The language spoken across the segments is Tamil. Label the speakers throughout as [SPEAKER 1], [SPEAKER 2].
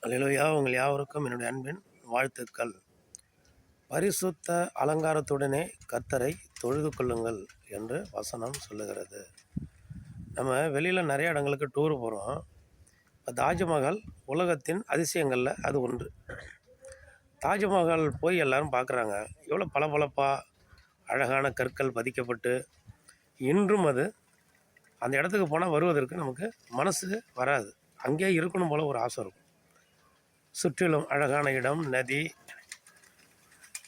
[SPEAKER 1] அல்லேலூயா. உங்கள் யாவருக்கும் என்னுடைய அன்பின் வாழ்த்துக்கள். பரிசுத்த அலங்காரத்துடனே கர்த்தரை தொழுது கொள்ளுங்கள் என்று வசனம் சொல்லுகிறது. நம்ம வெளியில் நிறைய இடங்களுக்கு டூர் போகிறோம். தாஜ்மஹால் உலகத்தின் அதிசயங்களில் அது ஒன்று. தாஜ்மஹால் போய் எல்லோரும் பார்க்குறாங்க. எவ்வளோ பளபளப்பாக அழகான கற்கள் பதிக்கப்பட்டு இன்றும் அது அந்த இடத்துக்கு போனால் வருவதற்கு நமக்கு மனசு வராது. அங்கேயே இருக்கணும் போல் ஒரு ஆசை இருக்கும். சுற்றிலும் அழகான இடம், நதி,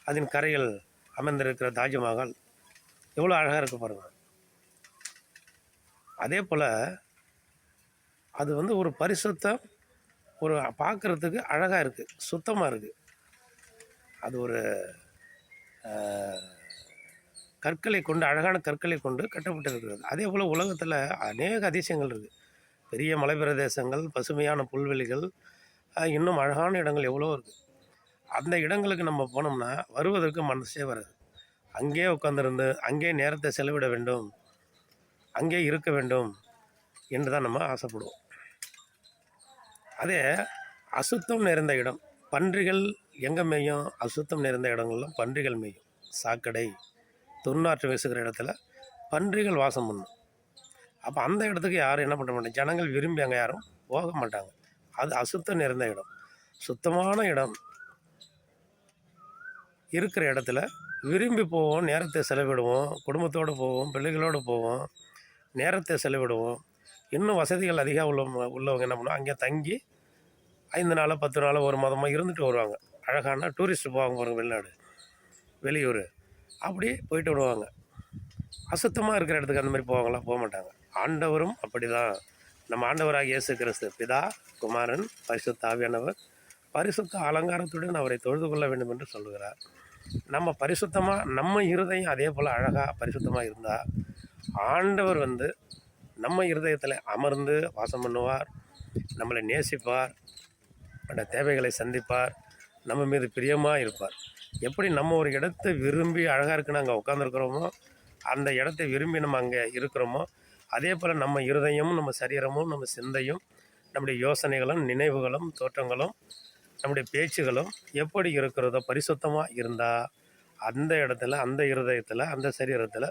[SPEAKER 1] அதன் கரையில் அமைந்திருக்கிற தாஜ்மஹால் எவ்வளோ அழகாக இருக்குது பாருங்கள். அதே போல் அது ஒரு பரிசுத்தம், ஒரு பார்க்குறதுக்கு அழகாக இருக்குது, சுத்தமாக இருக்குது. அது ஒரு கற்களை கொண்டு, அழகான கற்களை கொண்டு கட்டப்பட்டு இருக்கிறது. அதே போல் உலகத்தில் அநேக அதிசயங்கள் இருக்குது. பெரிய மலை பிரதேசங்கள், பசுமையான புல்வெளிகள், இன்னும் அழகான இடங்கள் எவ்வளோ இருக்குது. அந்த இடங்களுக்கு நம்ம போனோம்னா வருவதற்கு மனசே வராது. அங்கேயே உட்காந்துருந்து அங்கேயே நேரத்தை செலவிட வேண்டும், அங்கே இருக்க வேண்டும் என்று தான் நம்ம ஆசைப்படுவோம். அதே அசுத்தம் நிறைந்த இடம், பன்றிகள் எங்கே மேயும்? அசுத்தம் நிறைந்த இடங்கள்லாம் பன்றிகள் மேயும். சாக்கடை, துர்நாற்றம் வீசுகிற இடத்துல பன்றிகள் வாசம் பண்ணும். அப்போ அந்த இடத்துக்கு யாரும் என்ன பண்ண மாட்டாங்க, ஜனங்கள் விரும்பி அங்கே யாரும் போக மாட்டாங்க. அது அசுத்தம் நிறைந்த இடம். சுத்தமான இடம் இருக்கிற இடத்துல விரும்பி போவோம், நேரத்தை செலவிடுவோம், குடும்பத்தோடு போவோம், பிள்ளைகளோடு போவோம், நேரத்தை செலவிடுவோம். இன்னும் வசதிகள் அதிகம் உள்ளவங்க என்ன பண்ணுவோம், அங்கே தங்கி 5 நாளோ 10 நாளோ 1 மாதமாக இருந்துட்டு வருவாங்க. அழகான டூரிஸ்ட்டு போவாங்க பாருங்கள், வெளிநாடு, வெளியூர், அப்படி போயிட்டு வருவாங்க. அசுத்தமாக இருக்கிற இடத்துக்கு அந்த மாதிரி போவாங்களா? போக மாட்டாங்க. ஆண்டவரும் அப்படி தான். நம்ம ஆண்டவராக இயேசு கிறிஸ்து, பிதா, குமாரன், பரிசுத்த ஆவியானவர் பரிசுத்த அலங்காரத்துடன் அவரை தொழுது கொள்ள வேண்டும் என்று சொல்லுகிறார். நம்ம பரிசுத்தமாக, நம்ம இருதயம் அதே போல் அழகாக பரிசுத்தமாக இருந்தால் ஆண்டவர் நம்ம இருதயத்தில் அமர்ந்து வாசம் பண்ணுவார், நம்மளை நேசிப்பார், அந்த தேவைகளை சந்திப்பார், நம்ம மீது பிரியமாக இருப்பார். எப்படி நம்ம ஒரு இடத்தை விரும்பி அழகாக இருக்குன்னு அங்கே உட்காந்துருக்குறோமோ, அந்த இடத்தை விரும்பி நம்ம அங்கே இருக்கிறோமோ, அதே போல் நம்ம இருதயமும், நம்ம சரீரமும், நம்ம சிந்தையும், நம்முடைய யோசனைகளும், நினைவுகளும், தோற்றங்களும், நம்முடைய பேச்சுகளும் எப்படி இருக்கிறதோ பரிசுத்தமாக இருந்தால் அந்த இடத்துல, அந்த இருதயத்தில், அந்த சரீரத்தில்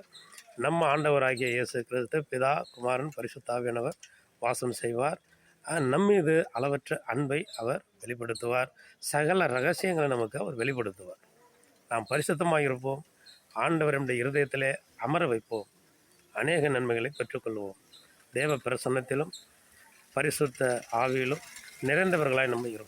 [SPEAKER 1] நம்ம ஆண்டவராகிய இயேசு கிறிஸ்து, பிதா, குமாரன், பரிசுத்த ஆவியானவர் வாசம் செய்வார். நம்மீது அளவற்ற அன்பை அவர் வெளிப்படுத்துவார். சகல ரகசியங்களை நமக்கு அவர் வெளிப்படுத்துவார். நாம் பரிசுத்தமாக இருப்போம், ஆண்டவர் நம்முடைய இருதயத்திலே அமர வைப்போம், அநேக நன்மைகளை பெற்றுக்கொள்வோம். தேவ பிரசன்னத்திலும் பரிசுத்த ஆவியிலும் நிறைந்தவர்களாய் நம்ம இருப்போம்.